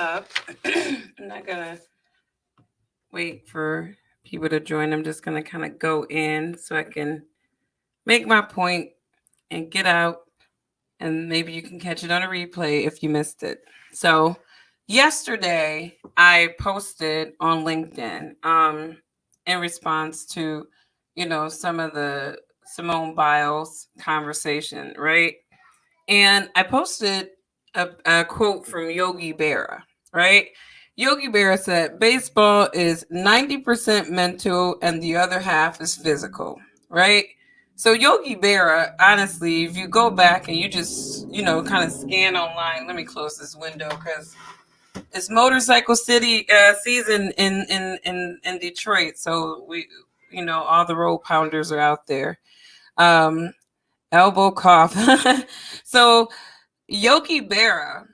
up. I'm not gonna wait for people to join. I'm just gonna kind of go in so I can make my point and get out, and maybe you can catch it on a replay if you missed it. So, yesterday I posted on LinkedIn in response to, some of the Simone Biles conversation, right? And I posted a quote from Yogi Berra, right? Yogi Berra said, baseball is 90% mental and the other half is physical, right? So Yogi Berra, honestly, if you go back and you just, kind of scan online, let me close this window because it's motorcycle city season in Detroit. So all the road pounders are out there. Um, elbow cough. So Yogi Berra,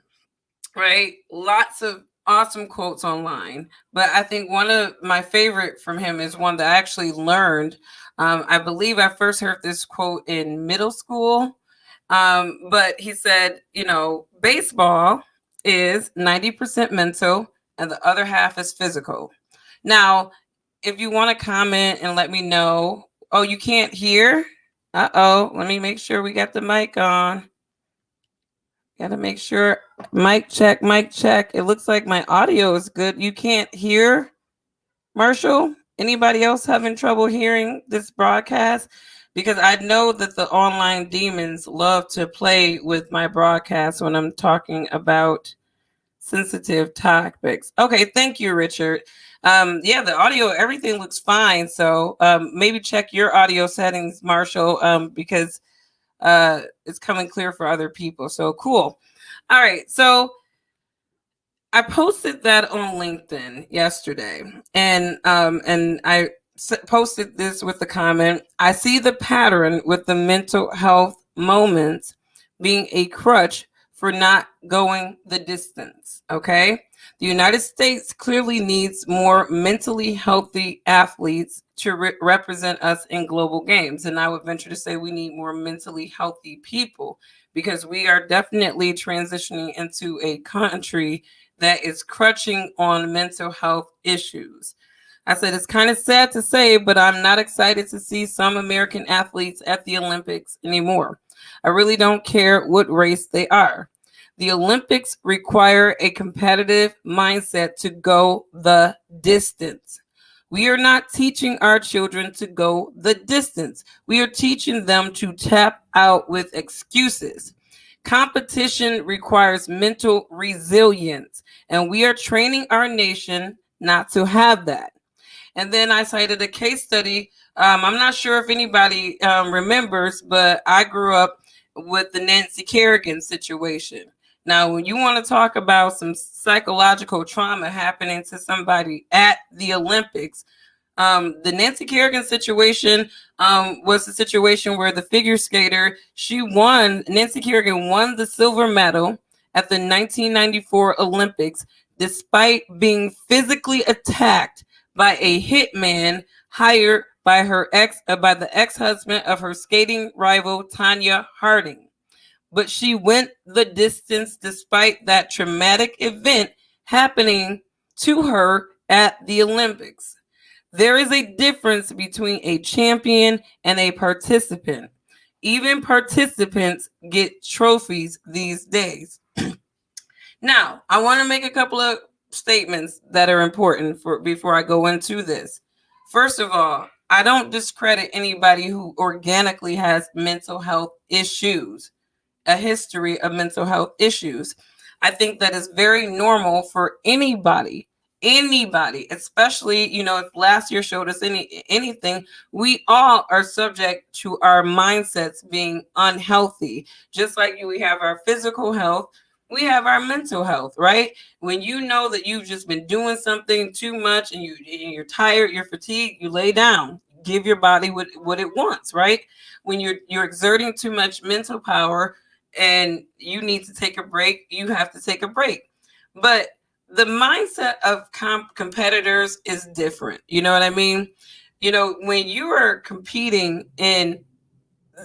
right? Lots of awesome quotes online, but I think one of my favorite from him is one that I actually learned. I believe I first heard this quote in middle school, but he said, baseball is 90% mental and the other half is physical. Now, if you want to comment and let me know, oh, you can't hear? Uh-oh, let me make sure we got the mic on. Gotta make sure. Mic check, mic check. It looks like my audio is good. You can't hear, Marshall? Anybody else having trouble hearing this broadcast? Because I know that the online demons love to play with my broadcast when I'm talking about sensitive topics. Okay, thank you, Richard. Yeah, the audio, everything looks fine. So maybe check your audio settings, Marshall, because it's coming clear for other people. So cool. All right. So I posted that on LinkedIn yesterday, and I posted this with the comment. I see the pattern with the mental health moments being a crutch for not going the distance. Okay. The United States clearly needs more mentally healthy athletes to represent us in global games. And I would venture to say we need more mentally healthy people because we are definitely transitioning into a country that is crutching on mental health issues. I said it's kind of sad to say, but I'm not excited to see some American athletes at the Olympics anymore. I really don't care what race they are. The Olympics require a competitive mindset to go the distance. We are not teaching our children to go the distance. We are teaching them to tap out with excuses. Competition requires mental resilience, and we are training our nation not to have that. And then I cited a case study. I'm not sure if anybody remembers, but I grew up with the Nancy Kerrigan situation. Now, when you want to talk about some psychological trauma happening to somebody at the Olympics, the Nancy Kerrigan situation was a situation where the figure skater, Nancy Kerrigan won the silver medal at the 1994 Olympics despite being physically attacked by a hitman hired by by the ex-husband of her skating rival Tanya Harding. But she went the distance despite that traumatic event happening to her at the Olympics. There is a difference between a champion and a participant. Even participants get trophies these days. Now, I want to make a couple of statements that are important for before I go into this. First of all, I don't discredit anybody who organically has mental health issues, a history of mental health issues. I think that is very normal for anybody, especially, if last year showed us anything, we all are subject to our mindsets being unhealthy. Just like we have our physical health, we have our mental health, right? When you know that you've just been doing something too much and you're tired, you're fatigued, you lay down, give your body what it wants, right? When you're exerting too much mental power and you need to take a break, you have to take a break. But the mindset of competitors is different. You know what I mean? When you are competing in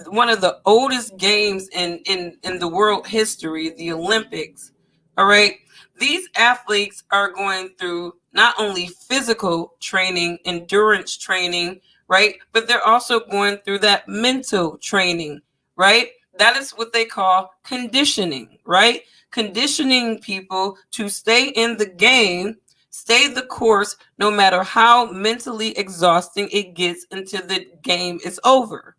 one of the oldest games in the world history, the Olympics, All right. These athletes are going through not only physical training, endurance training, right? But they're also going through that mental training, right? That is what they call conditioning, right? Conditioning people to stay in the game, stay the course, no matter how mentally exhausting it gets until the game is over.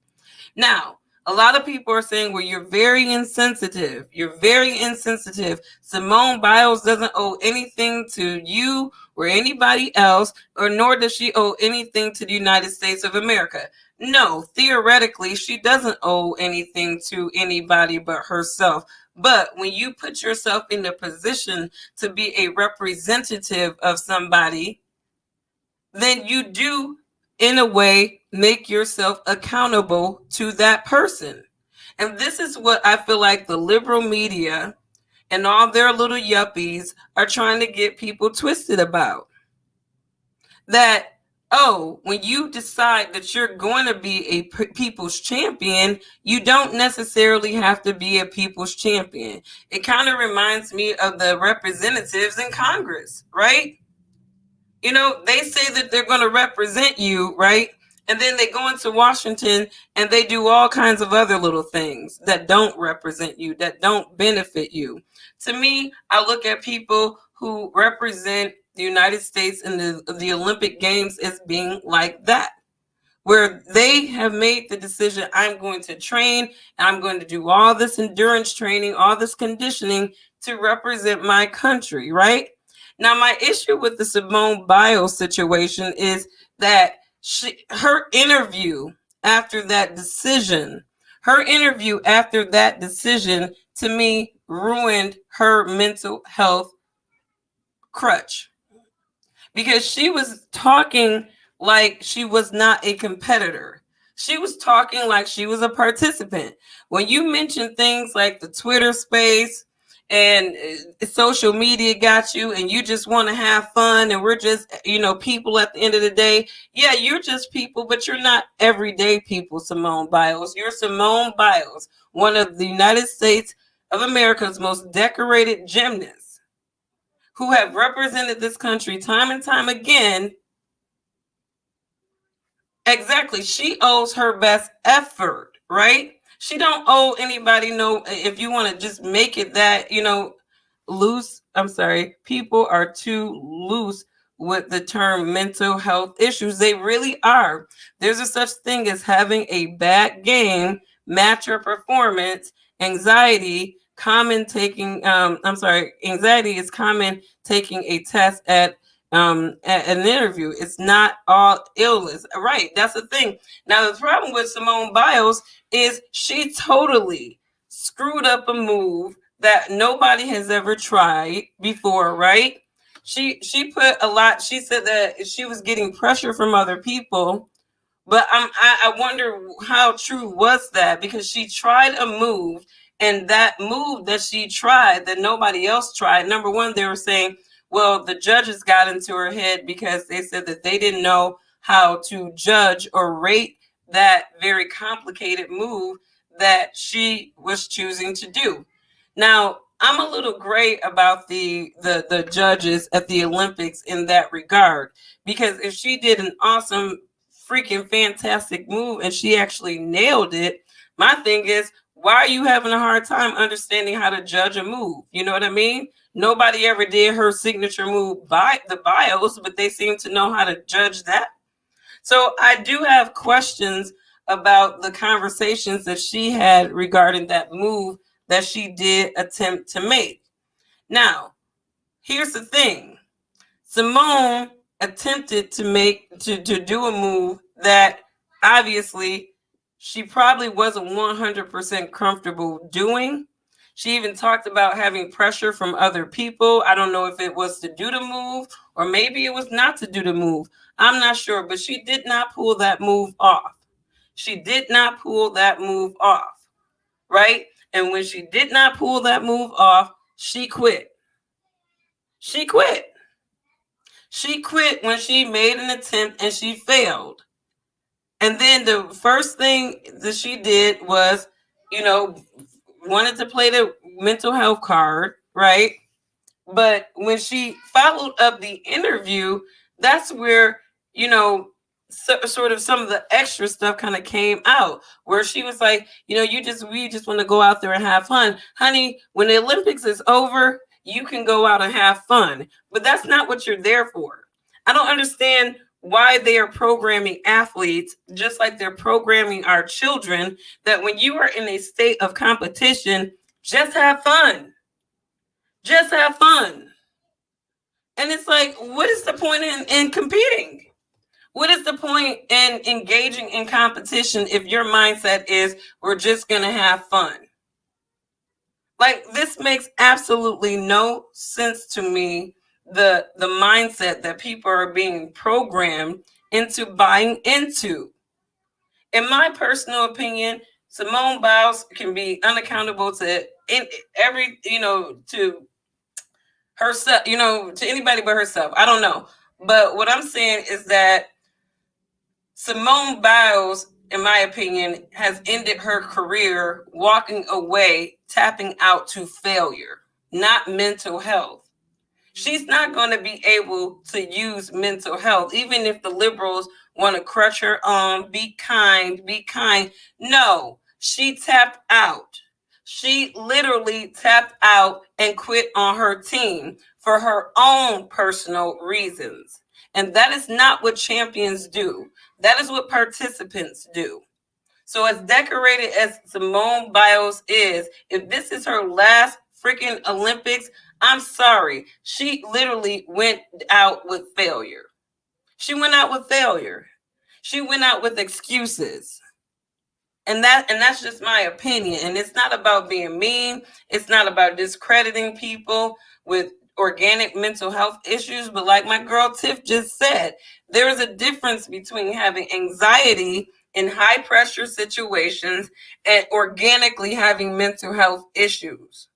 Now, a lot of people are saying, well, you're very insensitive. You're very insensitive. Simone Biles doesn't owe anything to you or anybody else, or nor does she owe anything to the United States of America. No, theoretically, she doesn't owe anything to anybody but herself. But when you put yourself in the position to be a representative of somebody, then you do, in a way, make yourself accountable to that person. And this is what I feel like the liberal media and all their little yuppies are trying to get people twisted about. That, oh, when you decide that you're going to be a people's champion, you don't necessarily have to be a people's champion. It kind of reminds me of the representatives in Congress, right? You know, they say that they're going to represent you, right? And then they go into Washington and they do all kinds of other little things that don't represent you, that don't benefit you. To me, I look at people who represent the United States in the Olympic Games as being like that, where they have made the decision, I'm going to train and I'm going to do all this endurance training, all this conditioning to represent my country, right? Now, my issue with the Simone Biles situation is that her interview after that decision, to me ruined her mental health crutch, because she was talking like she was not a competitor. She was talking like she was a participant. When you mention things like the Twitter space and social media got you and you just want to have fun and we're just, people at the end of the day, yeah, you're just people, but you're not everyday people, Simone Biles. You're Simone Biles, one of the United States of America's most decorated gymnasts who have represented this country time and time again. Exactly. She owes her best effort, right? She don't owe anybody no, if you want to just make it that, loose. I'm sorry. People are too loose with the term mental health issues. They really are. There's a such thing as having a bad game match your performance. Anxiety, anxiety is common taking a test at an interview. It's not all illness, right? That's the thing. Now, the problem with Simone Biles is she totally screwed up a move that nobody has ever tried before, right? She put a lot. She said that she was getting pressure from other people, but I wonder how true was that, because she tried a move, and that move that she tried that nobody else tried. Number one, they were saying, well, the judges got into her head because they said that they didn't know how to judge or rate that very complicated move that she was choosing to do. Now, I'm a little gray about the judges at the Olympics in that regard, because if she did an awesome, freaking fantastic move and she actually nailed it, my thing is, why are you having a hard time understanding how to judge a move? You know what I mean? Nobody ever did her signature move by the Biles, but they seem to know how to judge that. So I do have questions about the conversations that she had regarding that move that she did attempt to make. Now, here's the thing. Simone attempted to do a move that obviously she probably wasn't 100% comfortable doing. She even talked about having pressure from other people. I don't know if it was to do the move or maybe it was not to do the move. I'm not sure, but she did not pull that move off. She did not pull that move off, right? And when she did not pull that move off, she quit. She quit. She quit when she made an attempt and she failed. And then the first thing that she did was, wanted to play the mental health card, right? But when she followed up the interview, that's where, sort of some of the extra stuff kind of came out, where she was like, we just want to go out there and have fun. Honey, when the Olympics is over, you can go out and have fun. But that's not what you're there for. I don't understand why they are programming athletes just like they're programming our children, that when you are in a state of competition, just have fun. Just have fun. And it's like, what is the point in competing? What is the point in engaging in competition if your mindset is we're just going to have fun? Like, this makes absolutely no sense to me, the mindset that people are being programmed into buying into. In my personal opinion, Simone Biles can be unaccountable to every, to herself, to anybody but herself. I don't know. But what I'm saying is that Simone Biles, in my opinion, has ended her career walking away, tapping out to failure, not mental health. She's not going to be able to use mental health, even if the liberals want to crutch her on, be kind. No, she tapped out. She literally tapped out and quit on her team for her own personal reasons. And that is not what champions do. That is what participants do. So as decorated as Simone Biles is, if this is her last freaking Olympics, I'm sorry. She literally went out with failure. She went out with failure. She went out with excuses. And that's just my opinion. And it's not about being mean. It's not about discrediting people with organic mental health issues. But like my girl Tiff just said, there is a difference between having anxiety in high pressure situations and organically having mental health issues.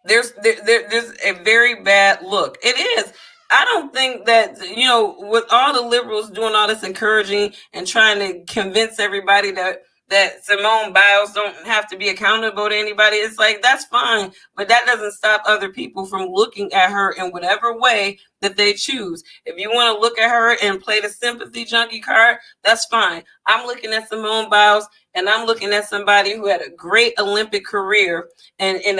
There's a very bad look. It is. I don't think that, with all the liberals doing all this encouraging and trying to convince everybody that Simone Biles don't have to be accountable to anybody, it's like, that's fine, but that doesn't stop other people from looking at her in whatever way that they choose. If you want to look at her and play the sympathy junkie card, that's fine. I'm looking at Simone Biles, and I'm looking at somebody who had a great Olympic career, and in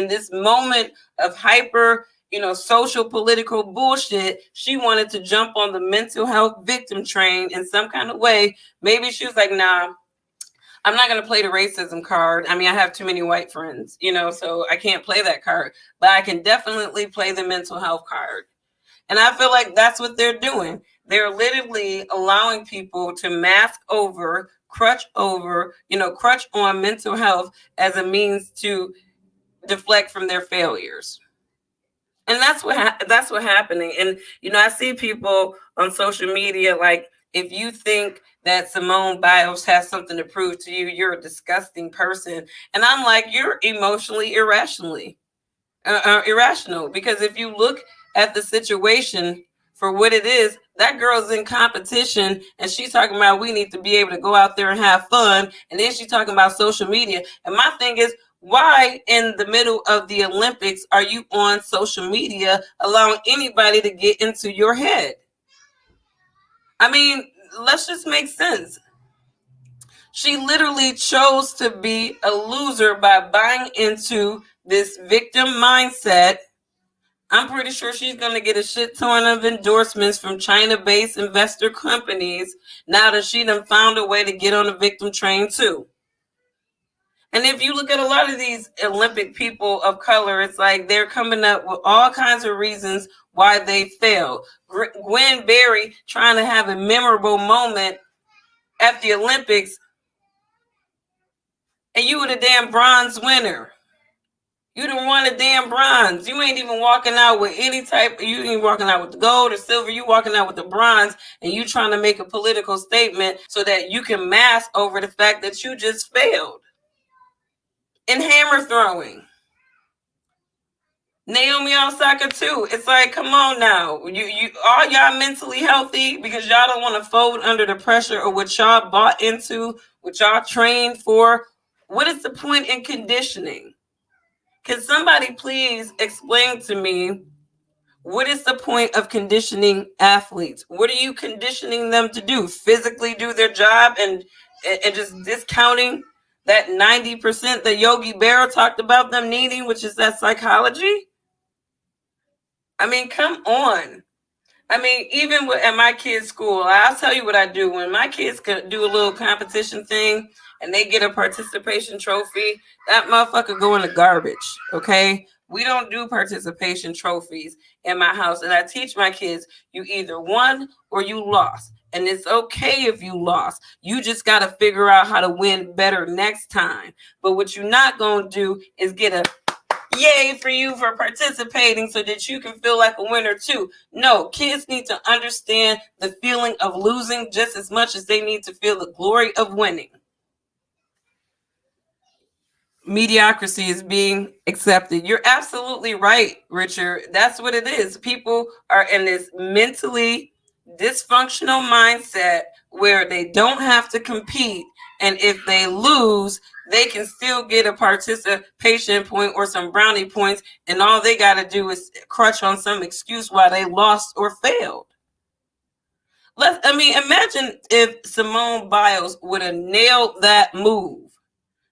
this moment of hyper, social political bullshit, she wanted to jump on the mental health victim train in some kind of way. Maybe she was like, nah, I'm not going to play the racism card. I mean, I have too many white friends, so I can't play that card, but I can definitely play the mental health card. And I feel like that's what they're doing. They're literally allowing people to mask over, crutch on mental health as a means to deflect from their failures. And that's what's happening. And, I see people on social media like, if you think that Simone Biles has something to prove to you, you're a disgusting person. And I'm like, you're emotionally irrational. Because if you look at the situation for what it is, that girl's in competition and she's talking about we need to be able to go out there and have fun. And then she's talking about social media. And my thing is, why in the middle of the Olympics are you on social media allowing anybody to get into your head? I mean, let's just make sense. She literally chose to be a loser by buying into this victim mindset. I'm pretty sure she's going to get a shit ton of endorsements from China-based investor companies now that she done found a way to get on the victim train too. And if you look at a lot of these Olympic people of color, it's like they're coming up with all kinds of reasons why they failed. Gwen Berry trying to have a memorable moment at the Olympics, and you were the damn bronze winner. You done won a damn bronze. You ain't even walking out with any type. You ain't walking out with the gold or silver. You walking out with the bronze, and you trying to make a political statement so that you can mask over the fact that you just failed. In hammer throwing, Naomi Osaka too. It's like, come on now. You are y'all mentally healthy because y'all don't want to fold under the pressure of what y'all bought into, what y'all trained for. What is the point in conditioning? Can somebody please explain to me, what is the point of conditioning athletes? What are you conditioning them to do? Physically do their job and just discounting that 90% that Yogi Berra talked about them needing, which is that psychology? I mean, come on. I mean, even at my kids' school, I'll tell you what I do. When my kids could do a little competition thing and they get a participation trophy, that motherfucker go in the garbage, okay? We don't do participation trophies in my house. And I teach my kids, you either won or you lost. And it's okay if you lost. You just got to figure out how to win better next time. But what you're not going to do is get a yay for you for participating so that you can feel like a winner too. No, kids need to understand the feeling of losing just as much as they need to feel the glory of winning. Mediocrity is being accepted. You're absolutely right, Richard. That's what it is. People are in this mentally dysfunctional mindset where they don't have to compete, and if they lose, they can still get a participation point or some brownie points, and all they got to do is crutch on some excuse why they lost or failed. Imagine if Simone Biles would have nailed that move.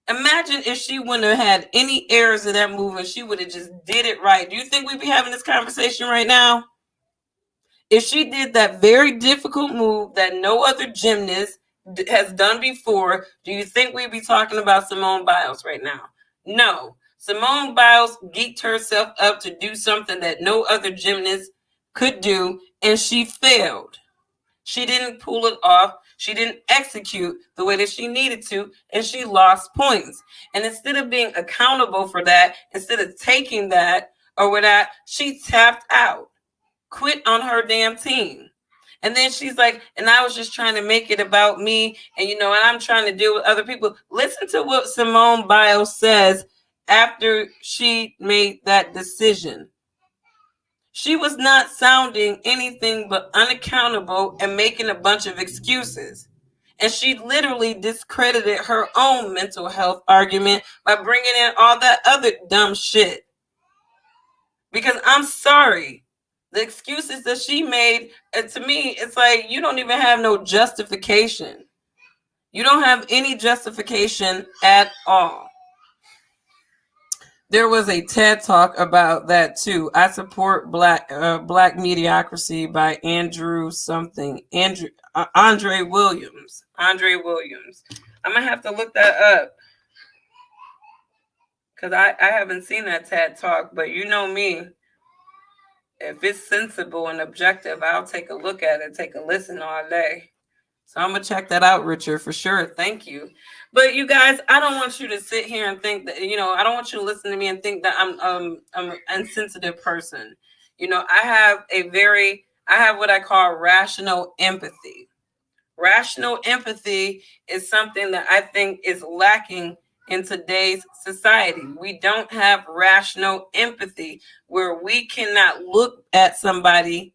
Imagine if she wouldn't have had any errors of that move and she would have just did it right. Do you think we'd be having this conversation right now? If she did that very difficult move that no other gymnast has done before, do you think we'd be talking about Simone Biles right now? No. Simone Biles geeked herself up to do something that no other gymnast could do, and she failed. She didn't pull it off. She didn't execute the way that she needed to, and she lost points. And instead of being accountable for that, instead of taking that or whatnot, she tapped out, quit on her damn team. And then she's like, and I was just trying to make it about me, and and I'm trying to deal with other people. Listen to what Simone Biles says after she made that decision. She was not sounding anything but unaccountable and making a bunch of excuses. And she literally discredited her own mental health argument by bringing in all that other dumb shit. Because I'm sorry, the excuses that she made, to me, it's like you don't even have no justification. You don't have any justification at all. There was a TED Talk about that too. I support Black Mediocrity by Andre Williams. Andre Williams. I'm gonna have to look that up because I haven't seen that TED Talk. But you know me, if it's sensible and objective, I'll take a look at it, take a listen all day. So I'm gonna check that out, Richard, for sure. Thank you. But you guys, I don't want you to sit here and think that, I don't want you to listen to me and think that I'm an insensitive person. I have what I call rational empathy. Rational empathy is something that I think is lacking in today's society. We don't have rational empathy where we cannot look at somebody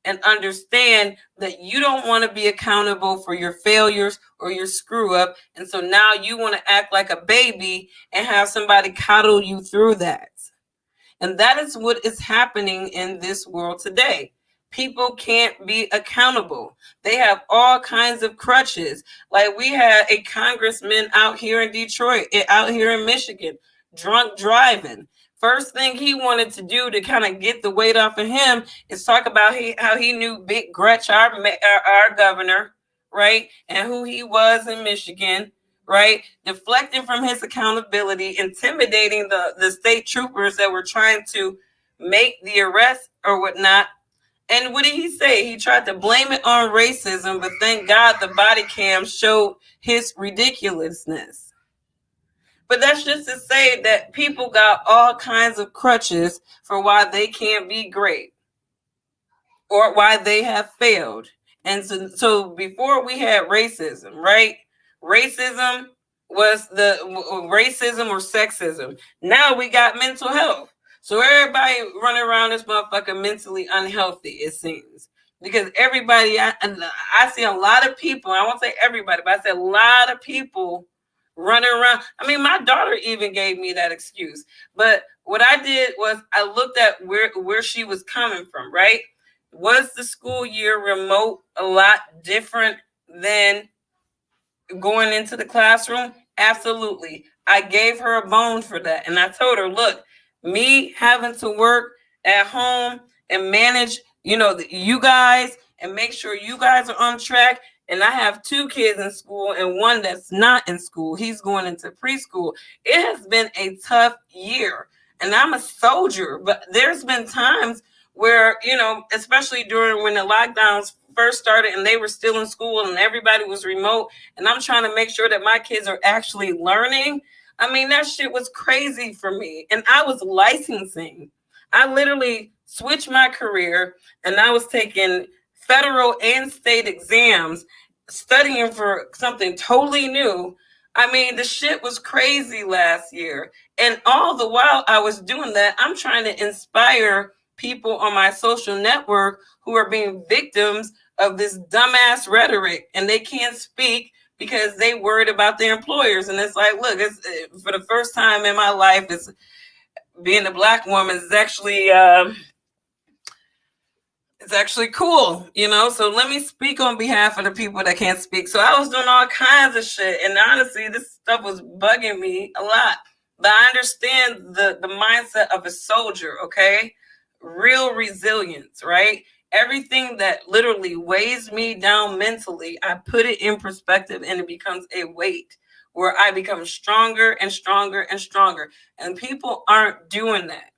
and understand that you don't want to be accountable for your failures or your screw up. And so now you want to act like a baby and have somebody coddle you through that. And that is what is happening in this world today. People can't be accountable. They have all kinds of crutches. Like we had a congressman out here in Detroit, out here in Michigan, drunk driving. First thing he wanted to do to kind of get the weight off of him is talk about how he knew Big Crutch, our governor, right? And who he was in Michigan, right? Deflecting from his accountability, intimidating the state troopers that were trying to make the arrest or whatnot. And what did he say? He tried to blame it on racism, but thank God the body cam showed his ridiculousness. But that's just to say that people got all kinds of crutches for why they can't be great or why they have failed. And so before we had racism, right? Racism was the racism or sexism. Now we got mental health. So everybody running around this motherfucker mentally unhealthy, it seems. Because everybody, I see a lot of people, I won't say everybody, but I see a lot of people running around. I mean, my daughter even gave me that excuse. But what I did was I looked at where she was coming from, right? Was the school year remote a lot different than going into the classroom? Absolutely. I gave her a bone for that. And I told her, look, me having to work at home and manage, you guys and make sure you guys are on track. And I have 2 kids in school and one that's not in school. He's going into preschool. It has been a tough year. And I'm a soldier, but there's been times where, especially during when the lockdowns first started and they were still in school and everybody was remote, and I'm trying to make sure that my kids are actually learning. I mean, that shit was crazy for me. And I was licensing. I literally switched my career and I was taking federal and state exams, studying for something totally new. I mean, the shit was crazy last year. And all the while I was doing that, I'm trying to inspire people on my social network who are being victims of this dumbass rhetoric, and they can't speak because they worried about their employers. And it's like, look, it's for the first time in my life, it's being a Black woman is actually it's actually cool, so let me speak on behalf of the people that can't speak. So I was doing all kinds of shit, and honestly, this stuff was bugging me a lot. But I understand the mindset of a soldier, okay? Real resilience, right? Everything that literally weighs me down mentally, I put it in perspective and it becomes a weight where I become stronger and stronger and stronger. And people aren't doing that.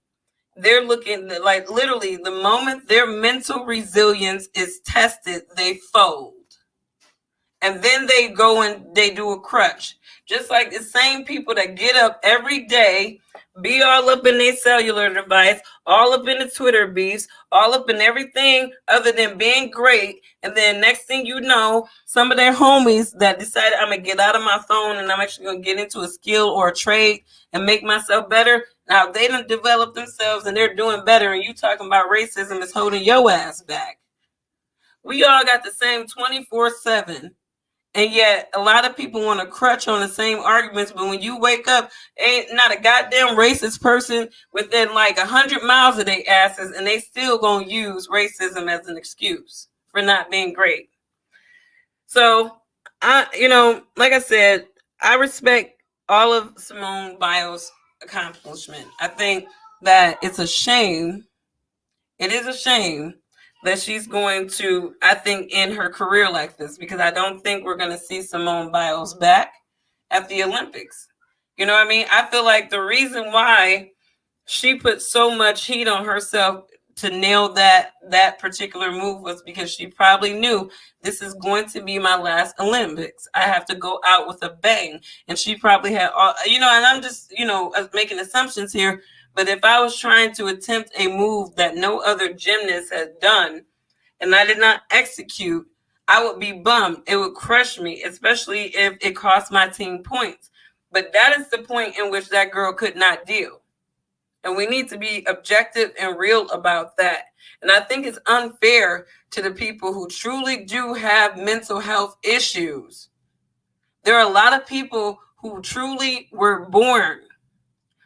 They're looking like literally the moment their mental resilience is tested, they fold. And then they go and they do a crutch. Just like the same people that get up every day, be all up in their cellular device, all up in the Twitter beefs, all up in everything other than being great. And then next thing you know, some of their homies that decided I'm going to get out of my phone and I'm actually going to get into a skill or a trade and make myself better. Now they done develop themselves and they're doing better. And you talking about racism is holding your ass back. We all got the same 24/7. And yet a lot of people want to crutch on the same arguments, but when you wake up, ain't not a goddamn racist person within like 100 miles of their asses, and they still gonna use racism as an excuse for not being great. So like I said, I respect all of Simone Biles' accomplishment. I think that it's a shame. It is a shame that she's going to, I think, end her career like this, because I don't think we're going to see Simone Biles back at the Olympics. You know what I mean? I feel like the reason why she put so much heat on herself to nail that particular move was because she probably knew this is going to be my last Olympics. I have to go out with a bang. And she probably had all, and I'm just, making assumptions here. But if I was trying to attempt a move that no other gymnast had done and I did not execute, I would be bummed. It would crush me, especially if it cost my team points. But that is the point in which that girl could not deal. And we need to be objective and real about that. And I think it's unfair to the people who truly do have mental health issues. There are a lot of people who truly were born,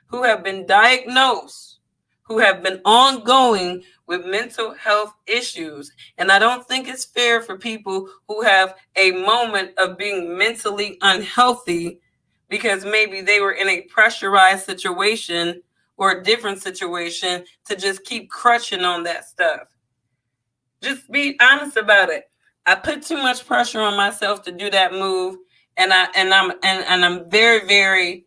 who have been diagnosed, who have been ongoing with mental health issues. And I don't think it's fair for people who have a moment of being mentally unhealthy because maybe they were in a pressurized situation or a different situation to just keep crutching on that stuff. Just be honest about it. I put too much pressure on myself to do that move, and I'm very, very,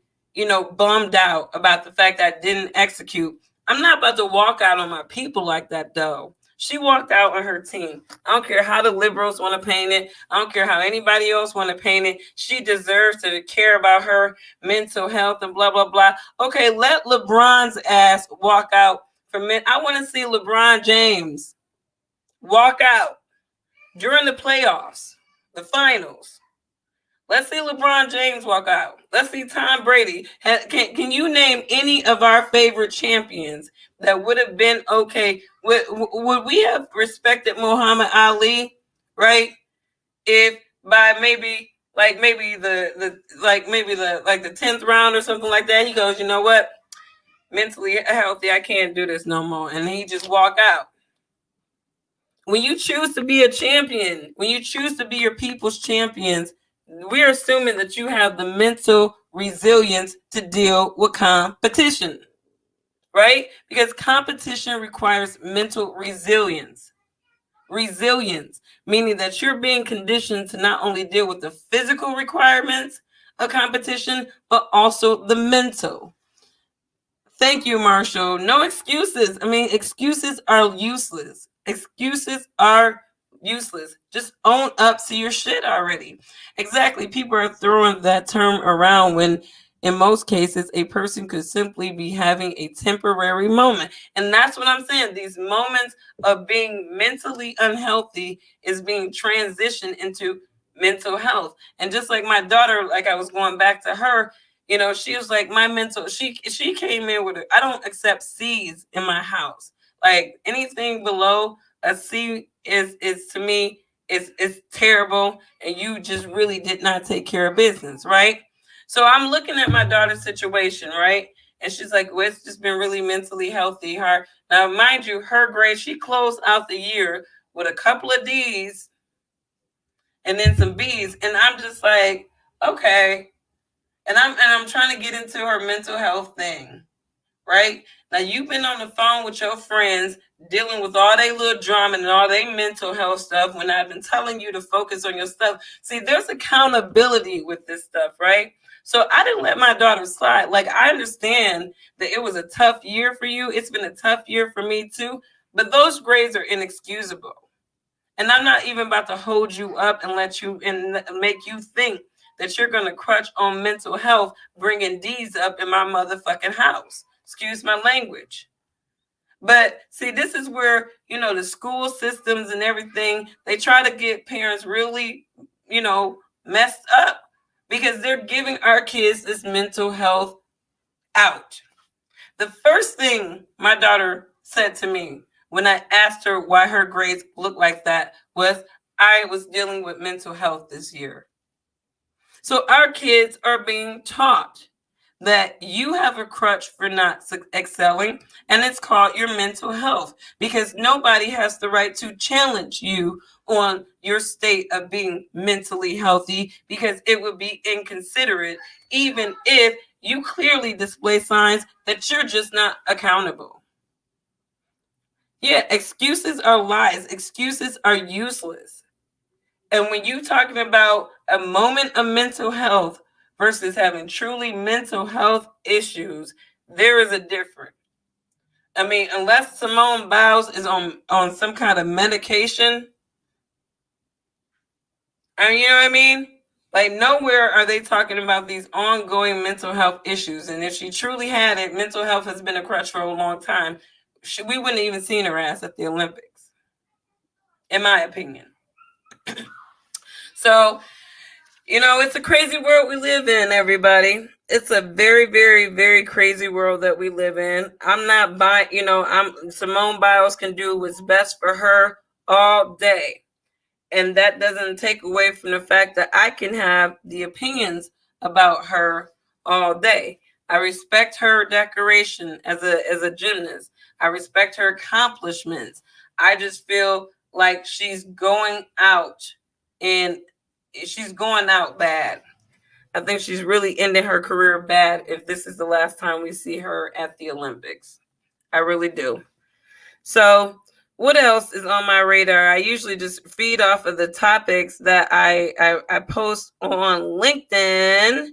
bummed out about the fact that I didn't execute. I'm not about to walk out on my people like that, though. She walked out on her team. I don't care how the liberals want to paint it. I don't care how anybody else want to paint it. She deserves to care about her mental health and blah, blah, blah. Okay, let LeBron's ass walk out for men. I want to see LeBron James walk out during the playoffs, the finals. Let's see LeBron James walk out. Let's see Tom Brady. Can you name any of our favorite champions that would have been okay? Would we have respected Muhammad Ali, right? If by maybe the 10th round or something like that, he goes, you know what? mentally healthy. I can't do this no more. And he just walk out. When you choose to be a champion, when you choose to be your people's champions, we're assuming that you have the mental resilience to deal with competition, right? Because competition requires mental resilience. Resilience, meaning that you're being conditioned to not only deal with the physical requirements of competition, but also the mental. Thank you, Marshall. No excuses. I mean, excuses are useless. Excuses are useless. Just own up to your shit already. Exactly. People are throwing that term around when, in most cases, a person could simply be having a temporary moment. And that's what I'm saying. These moments of being mentally unhealthy is being transitioned into mental health. And just like my daughter, like I was going back to her, she was like my mental. She came in with I don't accept C's in my house. Like anything below a C is to me is terrible, and you just really did not take care of business, right? So I'm looking at my daughter's situation, right? And she's like, well, it's just been really mentally healthy. Her now, mind you, her grade, she closed out the year with a couple of D's and then some B's, and I'm just like, okay. And I'm trying to get into her mental health thing, right? Now you've been on the phone with your friends dealing with all their little drama and all their mental health stuff when I've been telling you to focus on your stuff. See, there's accountability with this stuff, right? So I didn't let my daughter slide. Like, I understand that it was a tough year for you. It's been a tough year for me too, but those grades are inexcusable. And I'm not even about to hold you up and let you and make you think that you're going to crutch on mental health, bringing D's up in my motherfucking house. Excuse my language. But see, this is where, the school systems and everything, they try to get parents really, messed up because they're giving our kids this mental health out. The first thing my daughter said to me when I asked her why her grades looked like that was, I was dealing with mental health this year. So our kids are being taught that you have a crutch for not excelling, and it's called your mental health, because nobody has the right to challenge you on your state of being mentally healthy, because it would be inconsiderate, even if you clearly display signs that you're just not accountable. Yeah, excuses are lies. Excuses are useless. And when you're talking about a moment of mental health versus having truly mental health issues, there is a difference. I mean, unless Simone Biles is on some kind of medication, and you know what I mean? Like, nowhere are they talking about these ongoing mental health issues. And if she truly had it, mental health has been a crutch for a long time. We wouldn't even seen her ass at the Olympics, in my opinion. So, it's a crazy world we live in, everybody. It's a very, very, very crazy world that we live in. I'm not buying, Simone Biles can do what's best for her all day. And that doesn't take away from the fact that I can have the opinions about her all day. I respect her decoration as a gymnast. I respect her accomplishments. I just feel like she's going out and she's going out bad. I think she's really ending her career bad if this is the last time we see her at the Olympics. I really do. So, what else is on my radar? I usually just feed off of the topics that I post on LinkedIn.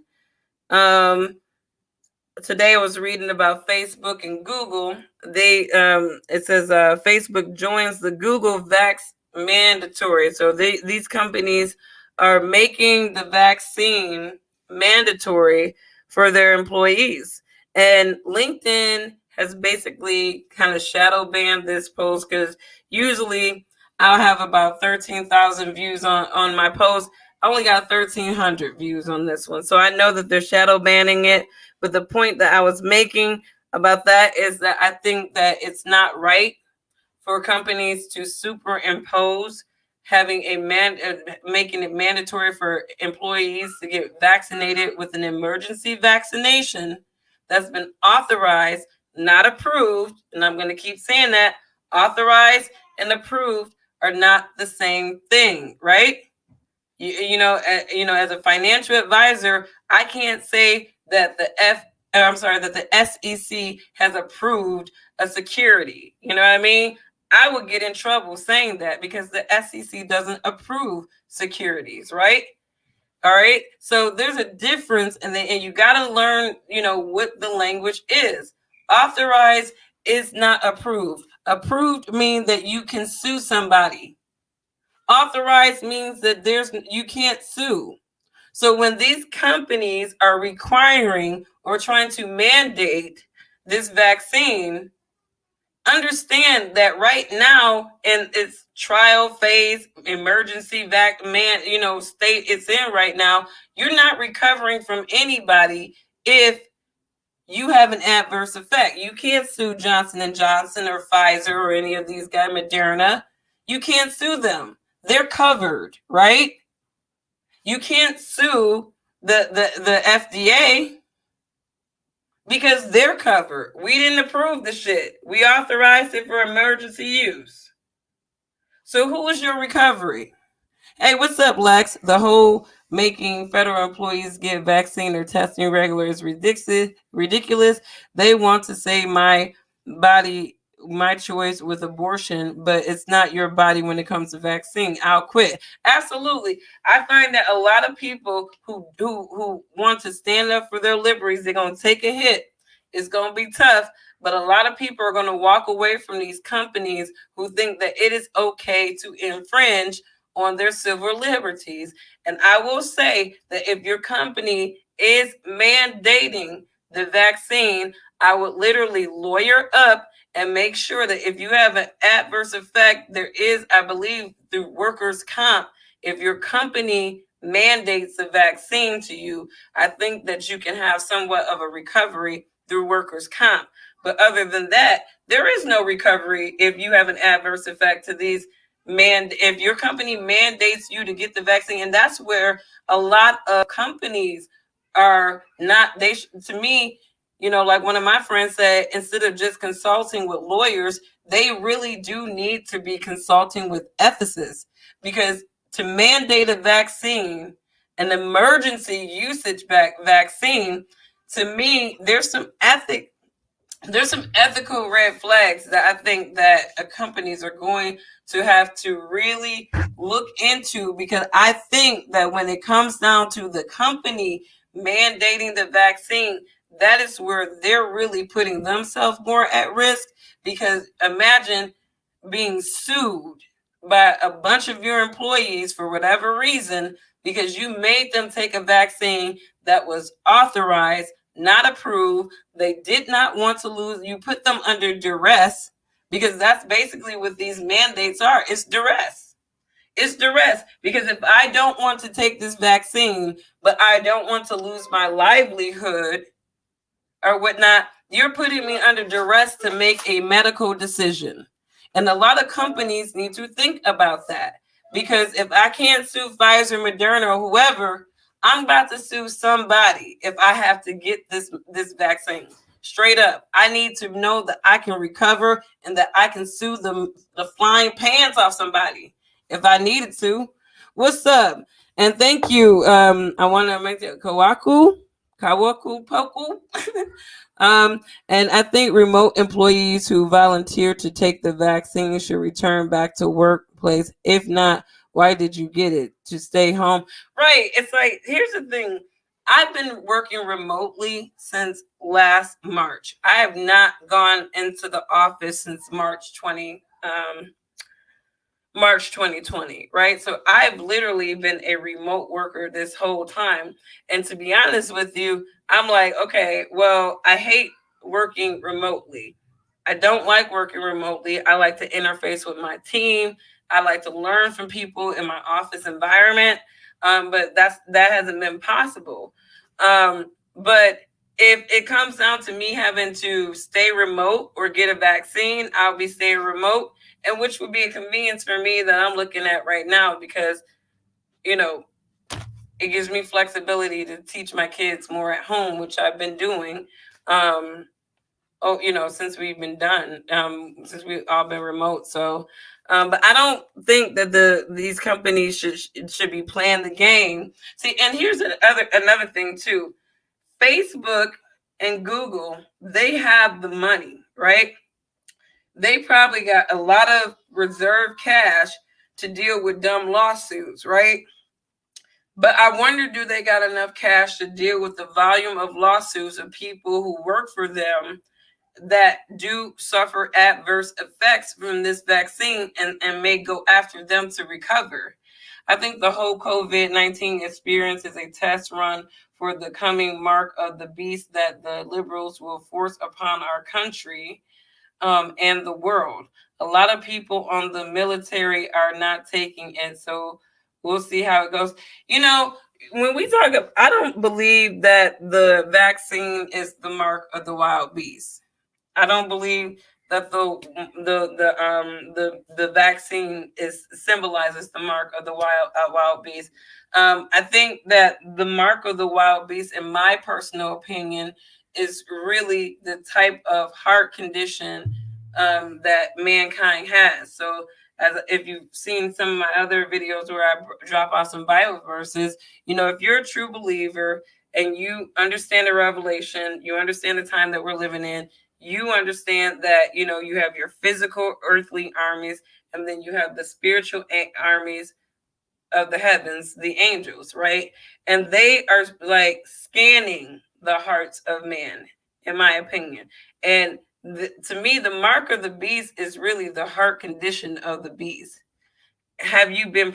Today I was reading about Facebook and Google. It says Facebook joins the Google Vax mandatory. So these companies are making the vaccine mandatory for their employees. And LinkedIn has basically kind of shadow banned this post, because usually I'll have about 13,000 views on my post. I only got 1,300 views on this one. So I know that they're shadow banning it. But the point that I was making about that is that I think that it's not right for companies to superimpose having making it mandatory for employees to get vaccinated with an emergency vaccination that's been authorized not approved, and I'm going to keep saying that, authorized and approved are not the same thing, right? As a financial advisor, I can't say that that the SEC has approved a security. You know what I mean? I would get in trouble saying that because the SEC doesn't approve securities, right? All right. So there's a difference, and you got to learn, what the language is. Authorized is not approved. Approved means that you can sue somebody. Authorized means that you can't sue. So when these companies are requiring or trying to mandate this vaccine, understand that right now in its trial phase, emergency state it's in right now, you're not recovering from anybody if you have an adverse effect. You can't sue Johnson & Johnson or Pfizer or any of these guys, Moderna. You can't sue them. They're covered, right? You can't sue the FDA because they're covered. We didn't approve the shit. We authorized it for emergency use. So who is your recovery? Hey, what's up, Lex? The whole making federal employees get vaccine or testing regular is ridiculous. They want to say my body, my choice with abortion, but it's not your body when it comes to vaccine. I'll quit. Absolutely. I find that a lot of people who want to stand up for their liberties, they're going to take a hit. It's going to be tough, but a lot of people are going to walk away from these companies who think that it is okay to infringe on their civil liberties. And I will say that if your company is mandating the vaccine, I would literally lawyer up and make sure that if you have an adverse effect, there is, I believe, through workers' comp, if your company mandates the vaccine to you, I think that you can have somewhat of a recovery through workers' comp. But other than that, there is no recovery if you have an adverse effect to these if your company mandates you to get the vaccine. And that's where a lot of companies are not, to me, like one of my friends said, instead of just consulting with lawyers, they really do need to be consulting with ethicists, because to mandate a vaccine, an emergency usage vaccine, to me, there's some ethical red flags that I think that companies are going to have to really look into, because I think that when it comes down to the company mandating the vaccine, that is where they're really putting themselves more at risk. Because imagine being sued by a bunch of your employees for whatever reason because you made them take a vaccine that was authorized, not approved. They did not want to lose. You put them under duress, because that's basically what these mandates are. It's duress. It's duress, because if I don't want to take this vaccine, but I don't want to lose my livelihood or whatnot, you're putting me under duress to make a medical decision. And a lot of companies need to think about that, because if I can't sue Pfizer, Moderna, or whoever, I'm about to sue somebody if I have to get this vaccine. Straight up, I need to know that I can recover and that I can sue the flying pants off somebody if I needed to. What's up? And thank you. I want to make it Kawaku Poku. And I think remote employees who volunteer to take the vaccine should return back to workplace. If not, why did you get it? To stay home? Right. It's like, here's the thing. I've been working remotely since last March. I have not gone into the office since March 2020, right? So I've literally been a remote worker this whole time. And to be honest with you, I'm like, okay, well, I hate working remotely. I don't like working remotely. I like to interface with my team. I like to learn from people in my office environment. But that hasn't been possible. But if it comes down to me having to stay remote or get a vaccine, I'll be staying remote, and which would be a convenience for me that I'm looking at right now, because, it gives me flexibility to teach my kids more at home, which I've been doing since we've been done, since we've all been remote. So, but I don't think that these companies should be playing the game. See, and here's another thing too. Facebook and Google, they have the money, right? They probably got a lot of reserve cash to deal with dumb lawsuits, right? But I wonder, do they got enough cash to deal with the volume of lawsuits of people who work for them that do suffer adverse effects from this vaccine and may go after them to recover? I think the whole COVID-19 experience is a test run for the coming mark of the beast that the liberals will force upon our country, and the world. A lot of people on the military are not taking it, so we'll see how it goes. When we talk, I don't believe that the vaccine is the mark of the wild beast. I don't believe that the vaccine is symbolizes the mark of the wild beast. I think that the mark of the wild beast, in my personal opinion, is really the type of heart condition that mankind has. So, as if you've seen some of my other videos where I drop off some Bible verses, if you're a true believer and you understand the revelation, you understand the time that we're living in, you understand that you have your physical earthly armies, and then you have the spiritual armies of the heavens, the angels, right? And they are like scanning the hearts of man, in my opinion. And to me, the mark of the beast is really the heart condition of the beast. Have you been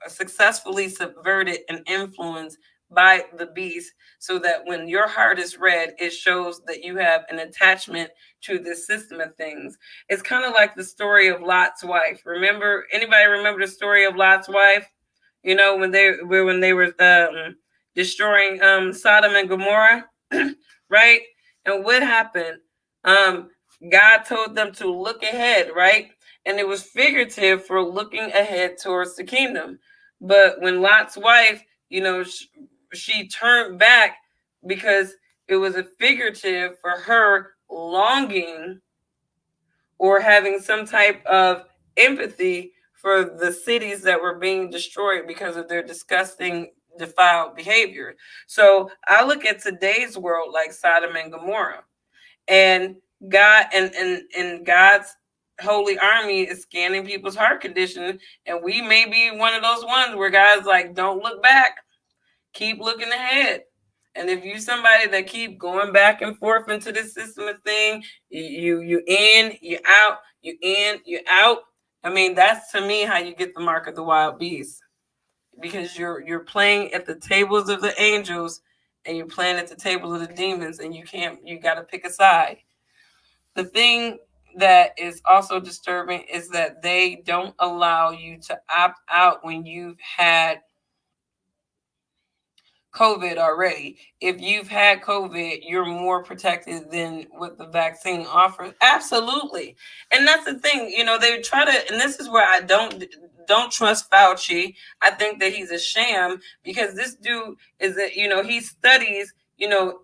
successfully subverted and influenced by the beast, so that when your heart is red, it shows that you have an attachment to this system of things? It's kind of like the story of Lot's wife. Anybody remember the story of Lot's wife? When they were destroying Sodom and Gomorrah, right? And what happened? God told them to look ahead, right? And it was figurative for looking ahead towards the kingdom. But when Lot's wife, she turned back because it was a figurative for her longing or having some type of empathy for the cities that were being destroyed because of their disgusting, defiled behavior. So I look at today's world like Sodom and Gomorrah, and God and God's holy army is scanning people's heart condition, and we may be one of those ones where God's like, don't look back, keep looking ahead. And if you somebody that keep going back and forth into this system of thing, you in, you out, you in, you out. I mean, that's to me how you get the mark of the wild beast, because you're playing at the tables of the angels and you're playing at the tables of the demons, and you got to pick a side. The thing that is also disturbing is that they don't allow you to opt out when you've had COVID already. If you've had COVID, you're more protected than what the vaccine offers. Absolutely. And that's the thing, they try to, and this is where I don't trust Fauci. I think that he's a sham, because this dude is he studies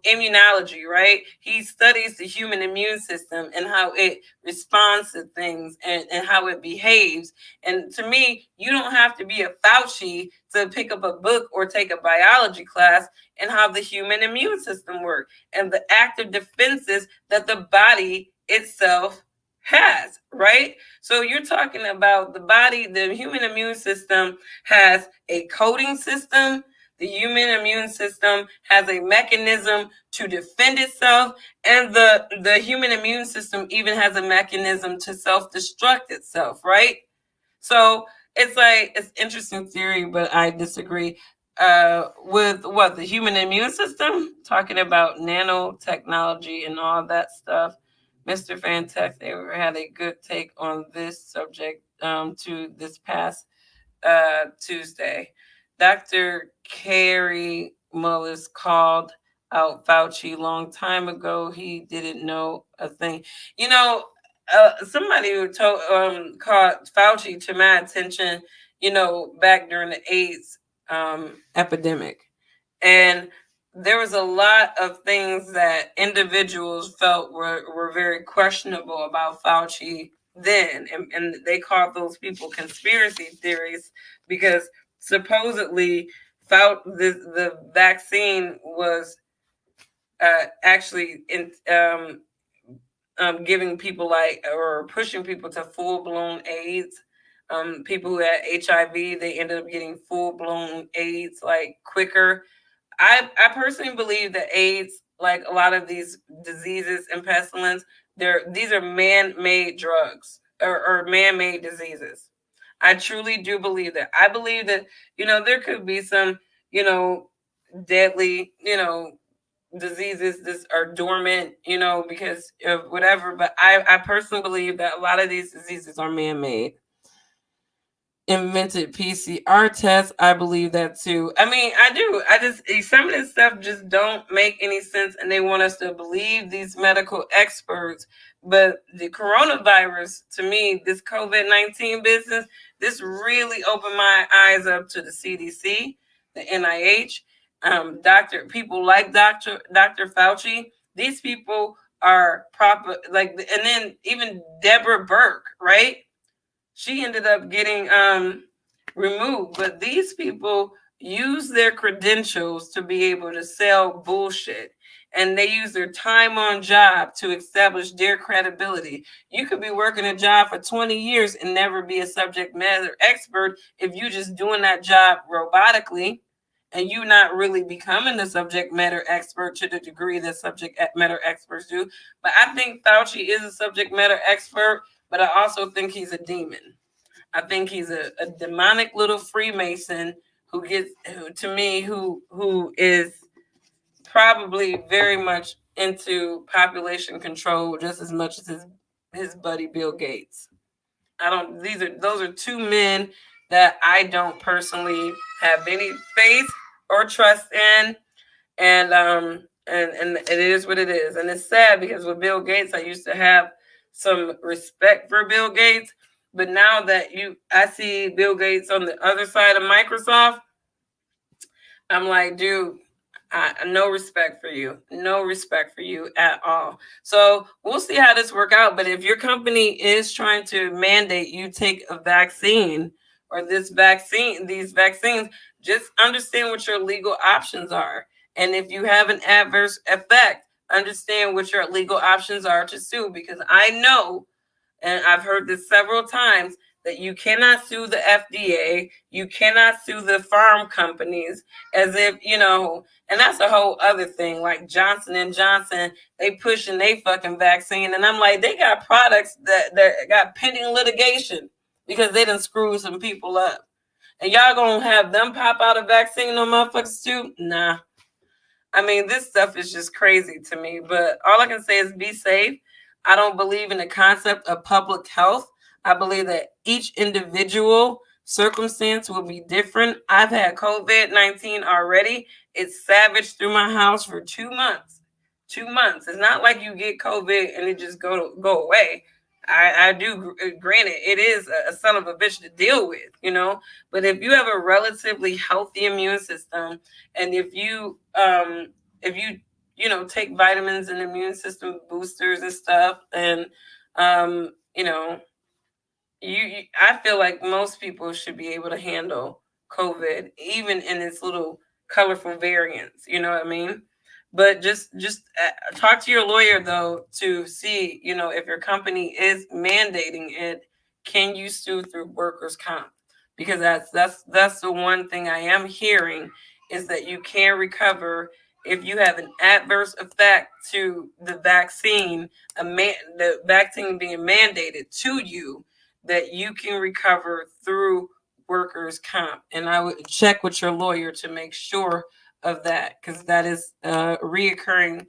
immunology, right? He studies the human immune system and how it responds to things, and how it behaves. And to me, you don't have to be a Fauci to pick up a book or take a biology class and how the human immune system works and the active defenses that the body itself has, right? So you're talking about the body, the human immune system has a coding system. The human immune system has a mechanism to defend itself, and the human immune system even has a mechanism to self-destruct itself, right? So it's interesting theory, but I disagree with what the human immune system, talking about nanotechnology and all that stuff. Mr. Fantech, they had a good take on this subject to this past Tuesday. Dr. Carrie Mullis called out Fauci long time ago. He didn't know a thing. Somebody who called Fauci to my attention, back during the AIDS epidemic. And there was a lot of things that individuals felt were very questionable about Fauci then, and they called those people conspiracy theories because supposedly the vaccine was actually giving people or pushing people to full blown AIDS. People who had HIV, they ended up getting full blown AIDS quicker. I personally believe that AIDS, like a lot of these diseases and pestilence, these are man-made drugs or man-made diseases. I truly do believe that. I believe that there could be some deadly diseases that are dormant because of whatever, but I personally believe that a lot of these diseases are man-made. Invented PCR tests. I believe that too. I mean, I do. I just some of this stuff just don't make any sense, and they want us to believe these medical experts. But the coronavirus, to me, this COVID-19 business, this really opened my eyes up to the CDC, the NIH, people like Dr. Fauci. These people are proper, and then even Deborah Burke, right? She ended up getting removed. But these people use their credentials to be able to sell bullshit. And they use their time on job to establish their credibility. You could be working a job for 20 years and never be a subject matter expert if you're just doing that job robotically and you not really becoming a subject matter expert to the degree that subject matter experts do. But I think Fauci is a subject matter expert, but I also think he's a demon. I think he's a demonic little Freemason who is probably very much into population control just as much as his buddy Bill Gates. Those are two men that I don't personally have any faith or trust in. And it is what it is. And it's sad because with Bill Gates, I used to have some respect for Bill Gates, but now that I see Bill Gates on the other side of Microsoft, I'm like, dude, no respect for you. No respect for you at all. So we'll see how this work out. But if your company is trying to mandate you take a vaccine or these vaccines, just understand what your legal options are. And if you have an adverse effect, understand what your legal options are to sue. Because I know, and I've heard this several times, that you cannot sue the FDA, you cannot sue the farm companies, as if, and that's a whole other thing. Like Johnson and Johnson, they pushing they fucking vaccine, and I'm like, they got products that got pending litigation because they done screwed some people up. And y'all gonna have them pop out a vaccine on motherfuckers too? Nah. I mean, this stuff is just crazy to me. But all I can say is be safe. I don't believe in the concept of public health. I believe that each individual circumstance will be different. I've had COVID-19 already. It's savaged through my house for 2 months. 2 months. It's not like you get COVID and it just go away. I do, granted, it is a son of a bitch to deal with, but if you have a relatively healthy immune system, and if you take vitamins and immune system boosters and stuff, and I feel like most people should be able to handle COVID, even in its little colorful variants. You know what I mean? But just talk to your lawyer though to see, if your company is mandating it, can you sue through workers' comp? Because that's the one thing I am hearing is that you can recover if you have an adverse effect to the vaccine, the vaccine being mandated to you, that you can recover through workers' comp. And I would check with your lawyer to make sure of that, because that is reoccurring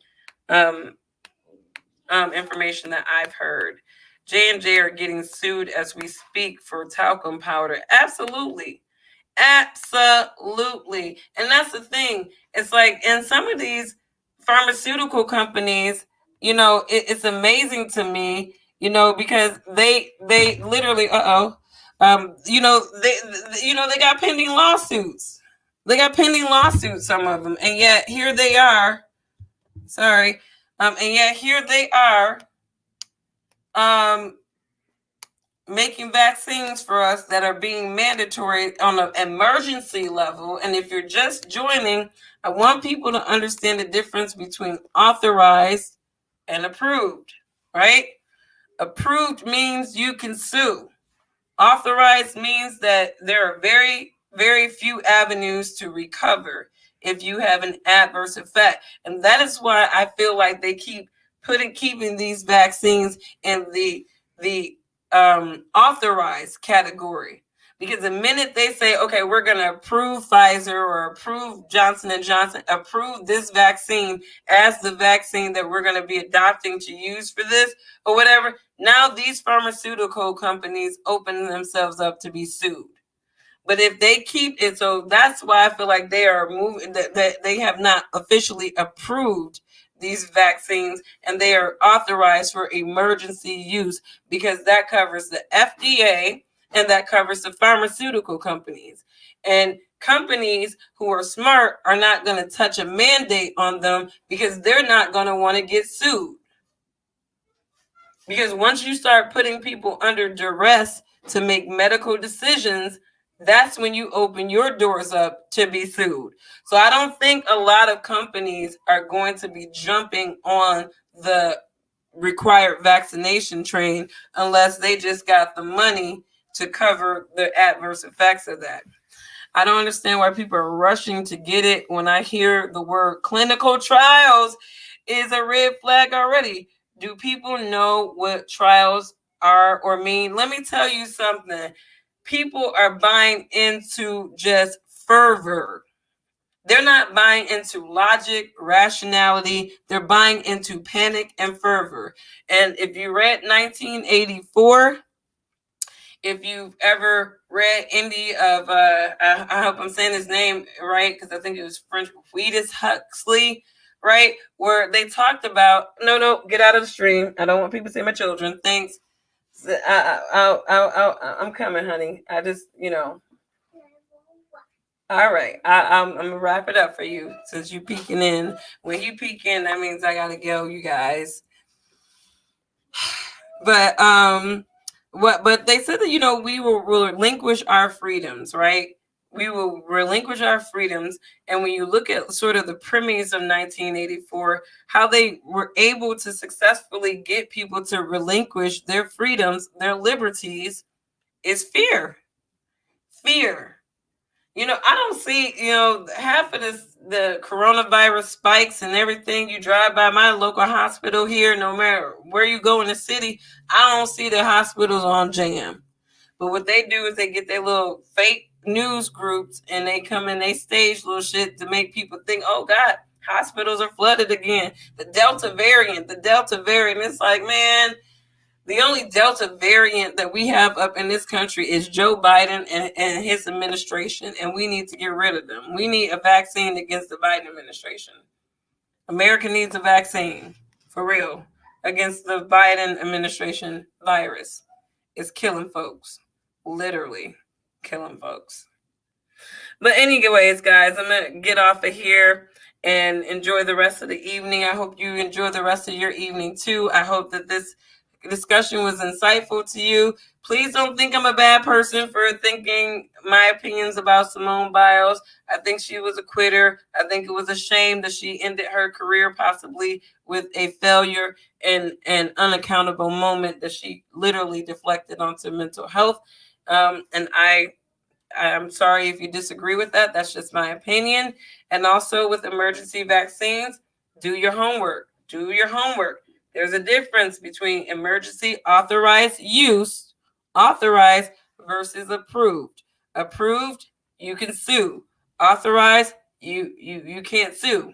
information that I've heard. J&J are getting sued as we speak for talcum powder. Absolutely. Absolutely. And that's the thing. It's like in some of these pharmaceutical companies, it's amazing to me, because they literally, they got pending lawsuits. They got pending lawsuits, some of them, and yet here they are. Sorry, and yet here they are, making vaccines for us that are being mandatory on an emergency level. And if you're just joining, I want people to understand the difference between authorized and approved, right? Approved means you can sue. Authorized means that there are very, very few avenues to recover if you have an adverse effect. And that is why I feel like they keep keeping these vaccines in the authorized category. Because the minute they say, okay, we're going to approve Pfizer or approve Johnson & Johnson, approve this vaccine as the vaccine that we're going to be adopting to use for this or whatever, now these pharmaceutical companies open themselves up to be sued. But if they keep it, so that's why I feel like they are moving, that they have not officially approved these vaccines and they are authorized for emergency use, because that covers the FDA and that covers the pharmaceutical companies. And companies who are smart are not going to touch a mandate on them because they're not going to want to get sued. Because once you start putting people under duress to make medical decisions, that's when you open your doors up to be sued. So I don't think a lot of companies are going to be jumping on the required vaccination train unless they just got the money to cover the adverse effects of that. I don't understand why people are rushing to get it. When I hear the word clinical trials, is a red flag already. Do people know what trials are or mean? Let me tell you something. People are buying into just fervor. They're not buying into logic, rationality. They're buying into panic and fervor. And if you read 1984, if you've ever read any of, I hope I'm saying his name right, because I think it was French, Aldous Huxley, right? Where they talked about, no, get out of the stream. I don't want people to see my children. Thanks. I'm coming, honey. I just, All right. I'm going to wrap it up for you since you peeking in. When you peek in, that means I got to go, you guys. But, but they said that, we will relinquish our freedoms, right? We will relinquish our freedoms. And when you look at sort of the premise of 1984, how they were able to successfully get people to relinquish their freedoms, their liberties, is fear. Fear. I don't see, half of the coronavirus spikes and everything. You drive by my local hospital here, no matter where you go in the city, I don't see the hospitals on jam. But what they do is they get their little fake news groups and they come in, they stage little shit to make people think, oh God, hospitals are flooded again. The Delta variant. It's like, man, the only Delta variant that we have up in this country is Joe Biden and his administration, and we need to get rid of them. We need a vaccine against the Biden administration. America needs a vaccine, for real, against the Biden administration virus. It's killing folks. Literally killing folks. But anyways, guys, I'm going to get off of here and enjoy the rest of the evening. I hope you enjoy the rest of your evening, too. I hope that this discussion was insightful to you. Please don't think I'm a bad person for thinking my opinions about Simone Biles. I think she was a quitter. I think it was a shame that she ended her career possibly with a failure and an unaccountable moment that she literally deflected onto mental health. And I'm sorry if you disagree with that. That's just my opinion. And also with emergency vaccines, do your homework. There's a difference between emergency authorized use, authorized versus approved. Approved, you can sue. Authorized, you can't sue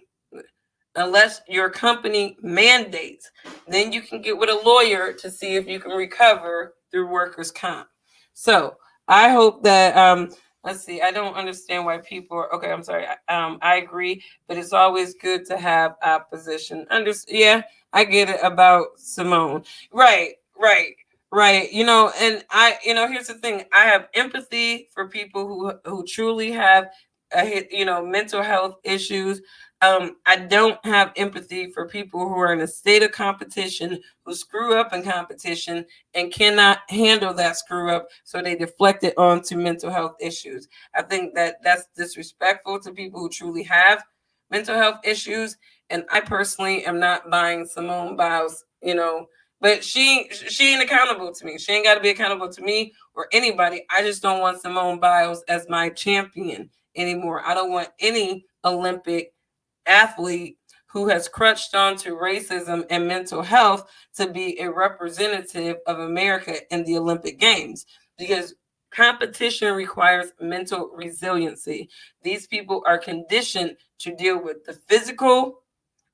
unless your company mandates. Then you can get with a lawyer to see if you can recover through workers' comp. So I hope that let's see. I don't understand why people are okay. I'm sorry. I agree, but it's always good to have opposition. Yeah, I get it about Simone. Right. And here's the thing. I have empathy for people who truly have mental health issues. I don't have empathy for people who are in a state of competition, who screw up in competition and cannot handle that screw up, so they deflect it onto mental health issues. I think that that's disrespectful to people who truly have mental health issues. And I personally am not buying Simone Biles, but she ain't accountable to me. She ain't got to be accountable to me or anybody. I just don't want Simone Biles as my champion anymore. I don't want any Olympic athlete who has crutched onto racism and mental health to be a representative of America in the Olympic Games, because competition requires mental resiliency. These people are conditioned to deal with the physical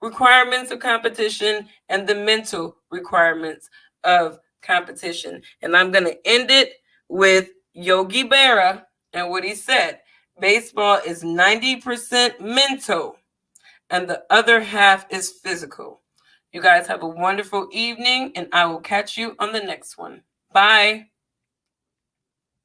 requirements of competition and the mental requirements of competition. And I'm going to end it with Yogi Berra and what he said. Baseball is 90% mental and the other half is physical. You guys have a wonderful evening, and I will catch you on the next one. Bye.